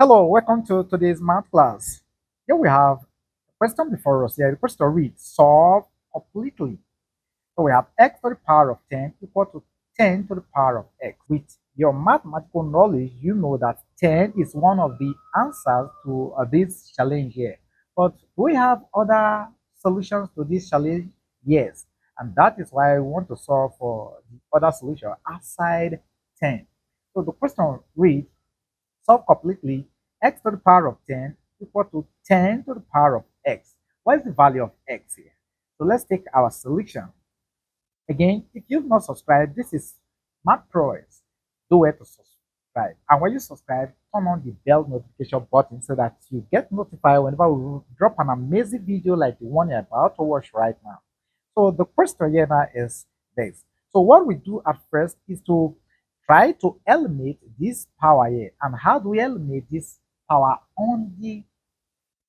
Hello, welcome to today's math class. Here we have a question before us. Here, the question reads, solve completely. So we have x to the power of 10 equal to 10 to the power of x. With your mathematical knowledge, you know that 10 is one of the answers to this challenge here. But do we have other solutions to this challenge? Yes. And that is why we want to solve for the other solution outside 10. So the question reads, solve completely x to the power of 10 equal to 10 to the power of x. What is the value of x here? So let's take our solution. Again, if you've not subscribed, this is Math Pros. Do it to subscribe. And when you subscribe, turn on the bell notification button so that you get notified whenever we drop an amazing video like the one you're about to watch right now. So the question here now is this. So what we do at first is to try to eliminate this power here. And how do we eliminate this power on the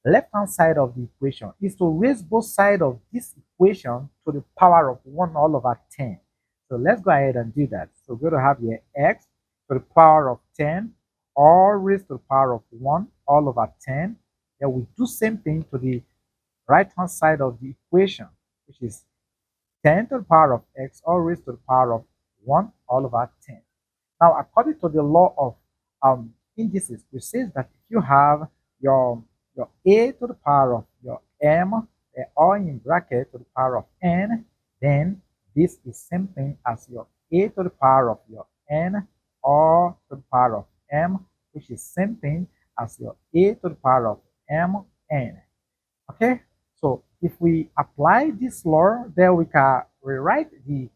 left hand side of the equation? Is to raise both sides of this equation to the power of 1 all over 10. So let's go ahead and do that. So we're going to have here x to the power of 10 all raised to the power of 1 all over 10. Then we do same thing to the right hand side of the equation, which is 10 to the power of x all raised to the power of 1 all over 10. Now, according to the law of indices, which says that if you have your a to the power of your m, or in bracket to the power of n, then this is same thing as your a to the power of your n or to the power of m, which is same thing as your a to the power of mn. Okay, so if we apply this law, then we can rewrite the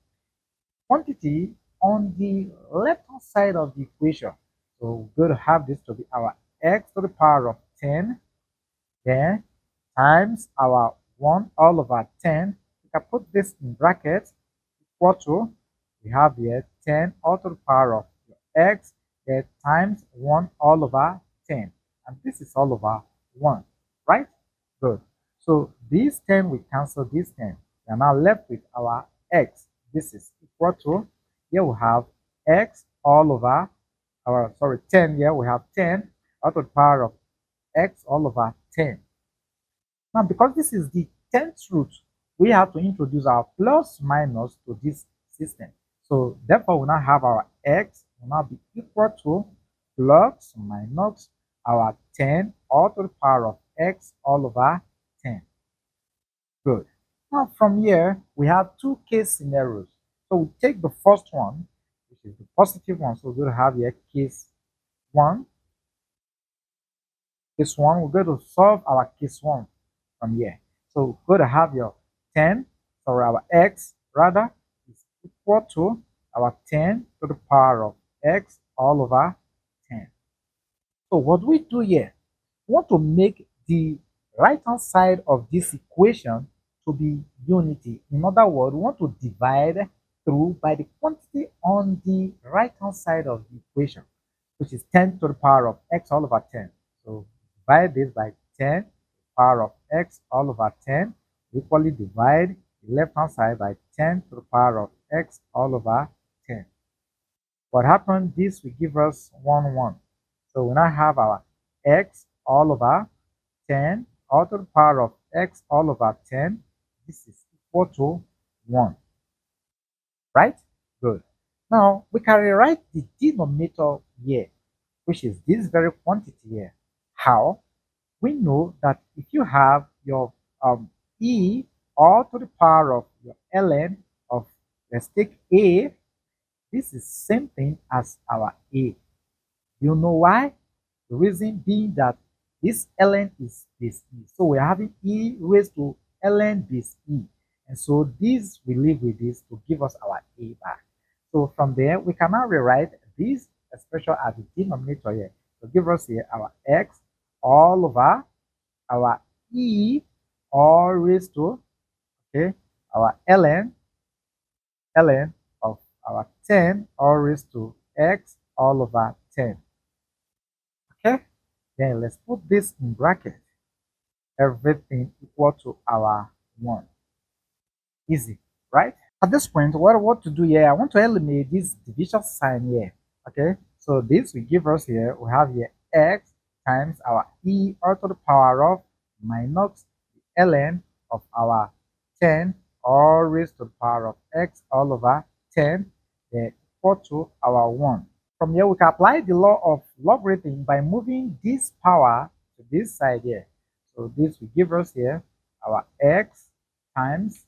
quantity on the left hand side of the equation. So we're going to have this to be our x to the power of 10, then times our 1 all over 10. We can put this in brackets equal to, we have here 10 all to the power of x, then times 1 all over 10. And this is all over 1, right? Good. So this 10 we cancel this 10. We are now left with our x. This is equal to, here we have x all over our, 10, here we have 10 out of the power of x all over 10. Now, because this is the 10th root, we have to introduce our plus minus to this system. So therefore, we now have our x will now be equal to plus minus our 10 all to the power of x all over 10. Good. Now from here, we have two case scenarios. So we take the first one, which is the positive one. So we're going to have here case 1. Case 1, we're going to solve our case 1 from here. So we're going to have your 10, or our x rather, is equal to our 10 to the power of x all over 10. So what we do here, we want to make the right hand side of this equation to be unity. In other words, we want to divide through by the quantity on the right hand side of the equation, which is 10 to the power of x all over 10. So divide this by 10 to the power of x all over 10. Equally divide the left hand side by 10 to the power of x all over 10. What happened? This will give us 1, 1. So we now have our x all over 10 all to the power of x all over 10. This is equal to 1. Right? Good. Now we can rewrite the denominator here, which is this very quantity here. How? We know that if you have your e all to the power of your ln of, let's take a, this is same thing as our a. You know why? The reason being that this ln is base e. So we're having e raised to ln base e. And so this we leave with this to give us our a back. So from there, we can now rewrite this expression as the denominator here. So give us here our x all over our e all raised to, okay, our ln of our 10 all raised to x all over 10. Okay, then let's put this in bracket. Everything equal to our 1. Easy, right? At this point, what I want to do here, I want to eliminate this division sign here. Okay, so this will give us here, we have here x times our e all to the power of minus the ln of our 10 all raised to the power of x all over 10 equal to our 1. From here, we can apply the law of logarithm by moving this power to this side here. So this will give us here our x times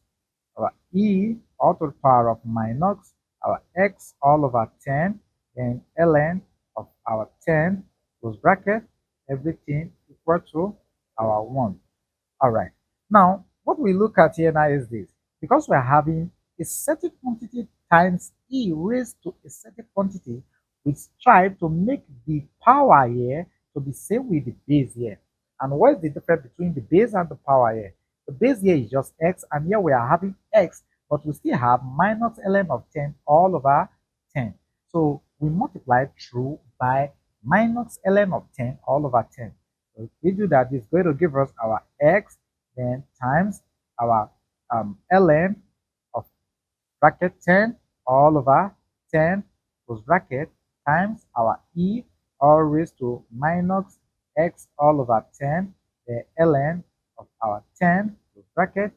our e all to the power of minus our x all over 10 and ln of our 10 close bracket everything equal to our 1. All right. Now, what we look at here now is this. Because we are having a certain quantity times e raised to a certain quantity, we strive to make the power here to be same with the base here. And what is the difference between the base and the power here? The base here is just x, and here we are having x, but we still have minus ln of 10 all over 10. So we multiply through by minus ln of 10 all over 10. So if we do that, it's going to give us our x then times our ln of bracket 10 all over 10 close bracket times our e all raised to minus x all over 10 the ln of our 10 close bracket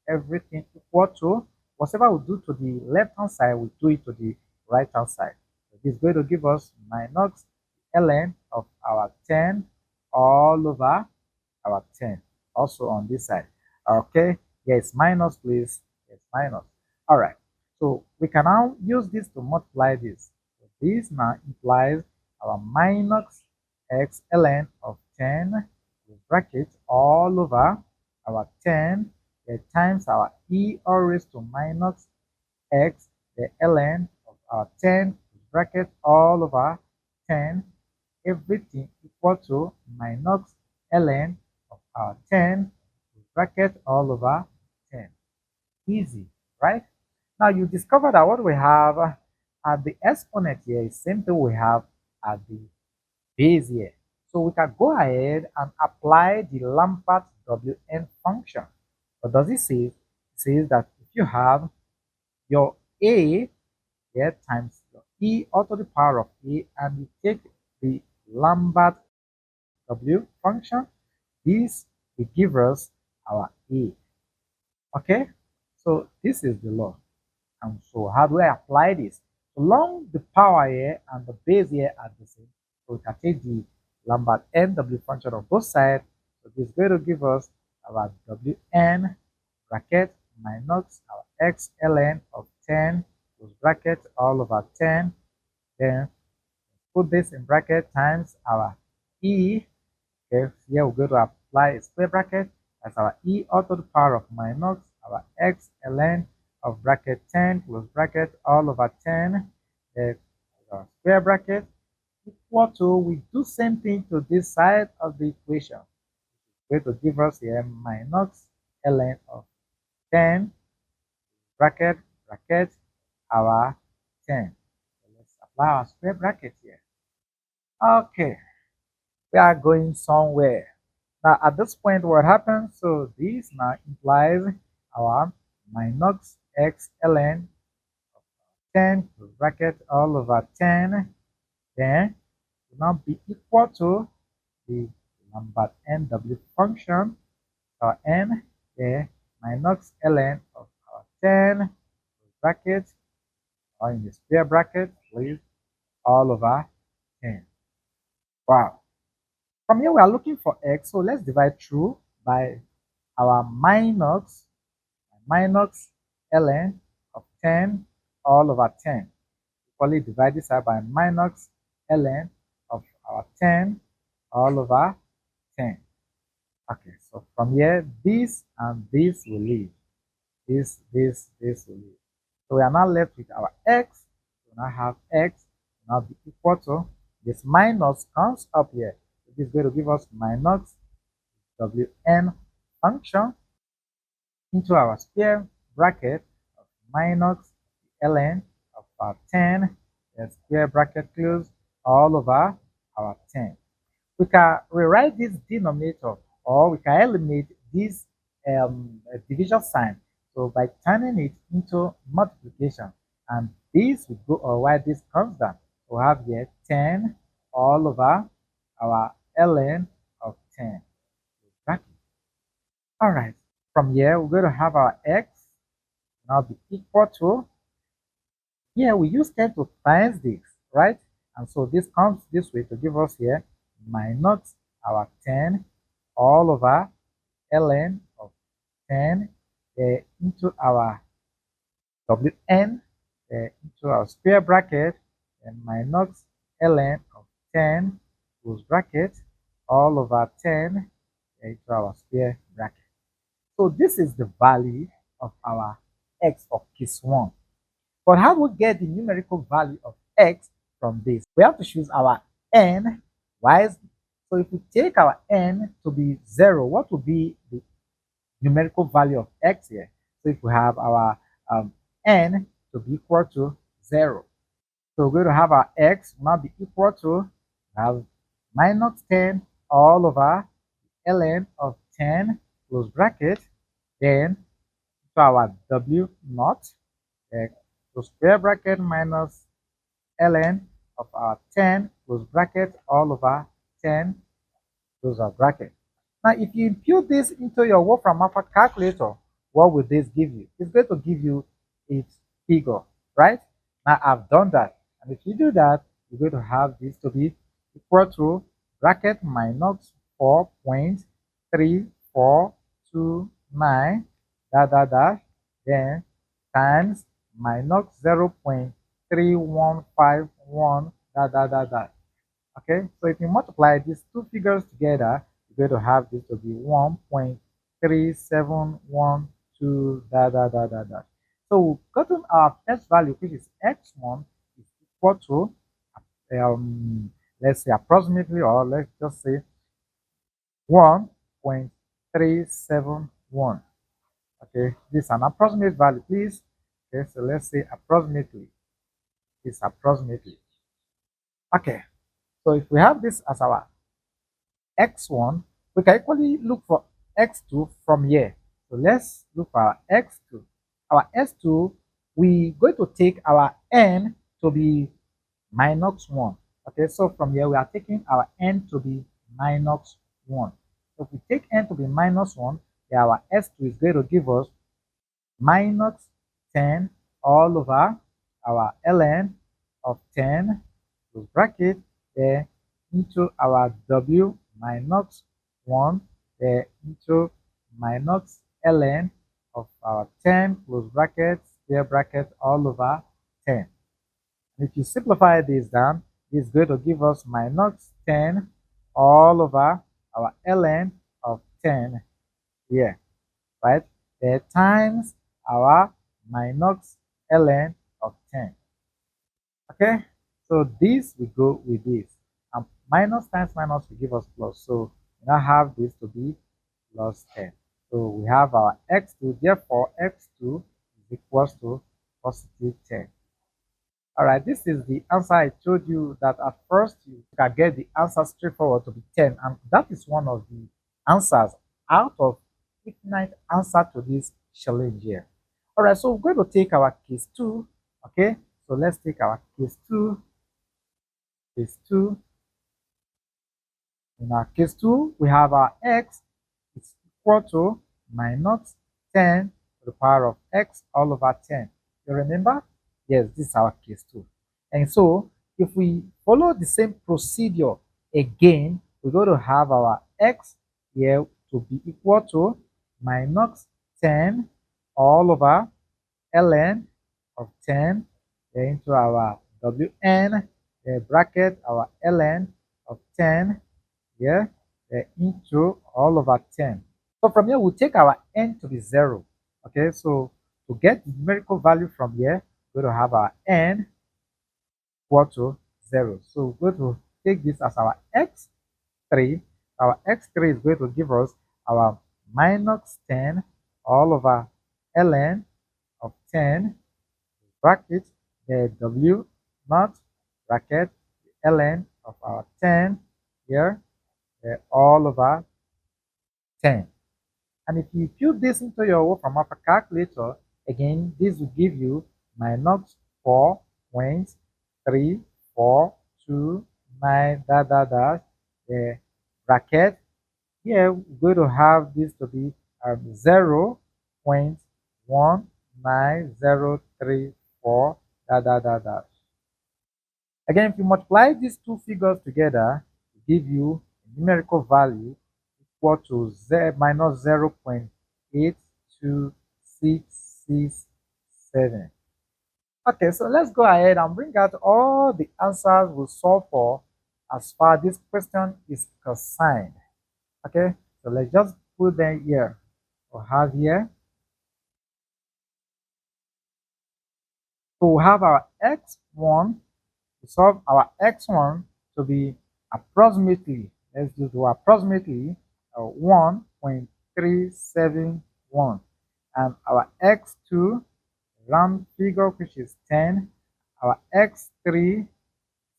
everything equal to whatever we do to the left hand side we do it to the right hand side. So this is going to give us minus ln of our 10 all over our 10 also on this side. Okay, yes, minus please. Yes, minus. All right, so we can now use this to multiply this. So this now implies our minus x ln of 10 with bracket all over our 10 times our e all raised to minus x the ln of our 10 bracket all over 10 everything equal to minus ln of our 10 bracket all over 10. Easy, right? Now you discover that what we have at the exponent here is same thing we have at the base here. So we can go ahead and apply the Lambert Wn function. What does it say? It says that if you have your a here times your e all to the power of a and you take the Lambert W function, this will give us our a. Okay, so this is the law. And so how do I apply this? So long the power here and the base here are the same, so we can take the Lambert NW function of both sides. So this is going to give us our Wn bracket minus our x ln of 10 close bracket all over 10. Then put this in bracket times our e. Okay, here we're going to apply a square bracket as our e all to the power of minus our x ln of bracket 10 close bracket all over 10 square bracket equal to we do same thing to this side of the equation. It's going to give us here minus ln of 10 bracket our 10. So let's apply our square bracket here. Okay, we are going somewhere. Now at this point what happens? So this now implies our minus x ln of 10 bracket all over 10 then will now be equal to the Lambert NW function or n the minus ln of our 10 bracket or in the square bracket please all over 10. Wow. From here we are looking for x, so let's divide through by our minus ln of 10 all over 10. Equally divide this out by minus ln of our 10 all over 10. Okay, so from here this and this will leave. This will leave. So we are now left with our x. We now have x now be equal to this minus comes up here. So this is going to give us minus Wn function into our square bracket of minus ln of our 10 and square bracket close all over our 10. We can rewrite this denominator or we can eliminate this division sign. So by turning it into multiplication and this will go or while this comes down, we have here 10 all over our ln of 10. Bracket. All right. From here, we're going to have our x now be equal to, here we use 10 to times this, right? And so this comes this way to give us here minus our 10 all over ln of 10 into our wn into our square bracket and minus ln of 10 close bracket all over 10 into our square bracket. So this is the value of our x of case 1. But how do we get the numerical value of x from this? We have to choose our n wisely. So if we take our n to be 0, what will be the numerical value of x here? So if we have our n to be equal to 0, so we're going to have our x now be equal to have minus 10 all over ln of 10 close bracket, then to our w naught, so square bracket minus ln of our 10 close bracket all over 10 close our bracket. Now, if you impute this into your Wolfram Alpha calculator, what will this give you? It's going to give you its figure, right? Now, I've done that. And if you do that, you're going to have this to be equal to bracket minus 4.3429 then times minus 0.3151 Okay, so if you multiply these two figures together, you're going to have this to be 1.3712 So we've gotten our first value, which is x1 is equal to let's say approximately, or let's just say 1.371. Okay, this is an approximate value, please. Okay, so let's say approximately. It's approximately. Okay, so if we have this as our x1, we can equally look for x2 from here. So let's look for our x2. Our x2, we're going to take our n to be minus 1. Okay, so from here we are taking our n to be minus 1. So if we take n to be minus 1, then our s2 is going to give us minus 10 all over our ln of 10 close bracket there into our w minus 1 there into minus ln of our 10 close bracket square bracket all over 10. And if you simplify this down, this is going to give us minus 10 all over our ln of 10 here, right? There times our minus ln of 10. Okay, so this we go with this. And minus times minus will give us plus. So we now have this to be plus 10. So we have our x2, therefore x2 is equals to positive 10. All right, this is the answer. I told you that at first you can get the answer straightforward to be 10, and that is one of the answers out of 59 answer to this challenge here. All right, so we're going to take our case 2. Okay, so let's take our case 2. Case 2. In our case 2, we have our x is equal to minus 10 to the power of x all over 10. You remember? Yes, this is our case 2. And so, if we follow the same procedure again, we're going to have our x here to be equal to minus 10 all over ln of 10 into our wn bracket our ln of 10 here into all over 10. So from here, we'll take our n to be 0. Okay, so to get the numerical value from here, we're going to have our n equal to 0. So we're going to take this as our x3. Our x3 is going to give us our minus 10 all over ln of 10 bracket the w naught bracket ln of our 10 here all over 10. And if you put this into your Wolfram Alpha calculator, again, this will give you minus 4.3429 dash bracket. Here we're going to have this to be 0.19034 dash. Again, if you multiply these two figures together, it give you a numerical value equal to minus 0.82667. Okay, so let's go ahead and bring out all the answers we solve for as far this question is concerned. Okay, so let's just put them here. We'll have here. So we have our x1. We solve our x1 to be approximately, let's do approximately 1.371, and our x2 round figure, which is 10. Our x3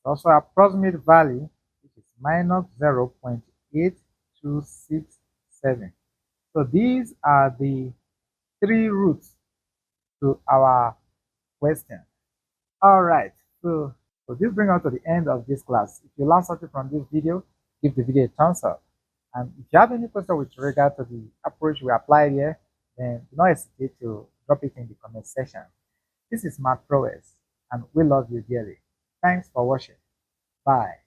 also approximate value, which is minus 0.8267. So these are the three roots to our question. All right, so this brings us to the end of this class. If you learned something from this video, give the video a thumbs up. And if you have any question with regard to the approach we applied here, then do not hesitate to drop it in the comment section. This is Matt Prowess, and we love you dearly. Thanks for watching. Bye.